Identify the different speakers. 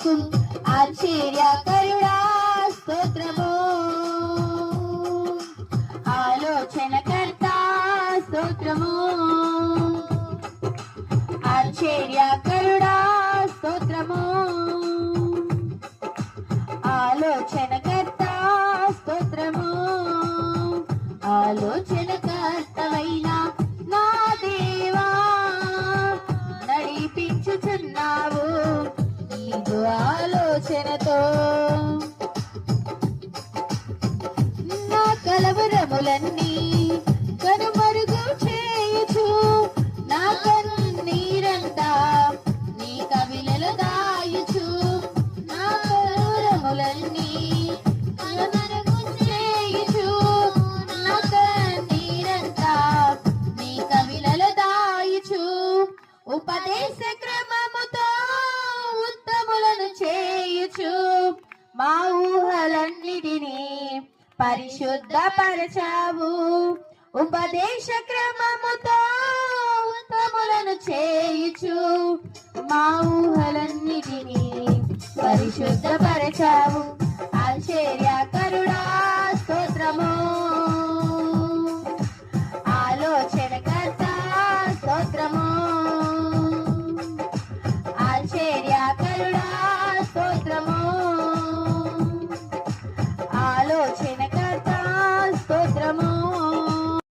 Speaker 1: రక్షకులకు ఆశ్చర్యకరుడా స్తోత్రము. ఆలోచనకర్త స్తోత్రము. ఆశ్చర్యకరుడా స్తోత్రము. ఆలోచనకర్త స్తోత్రము. ఆలోచనకర్తవైన నా దేవా నడిపించుచున్నావు నీదు ఆలోచనతో. నా కలవరములన్నీ కనుమరుగు చేయుచు నా కన్నీరంతా నీ కవిలలో దాయుచు. నా కలవరములన్నీ కనుమరుగు చేయుచు నా కన్నీరంతా నీ కవిలలో దాయుచు. ఉపదేశ క్రమముతో ఉత్తములను చేయుచు మా ఊహలన్నిటినీ పరిశుద్ధపరచావు. ఉపదేశ క్రమముతో ఉత్తములను చేయుచు మా ఊహలన్నిటినీ పరిశుద్ధపరచావు.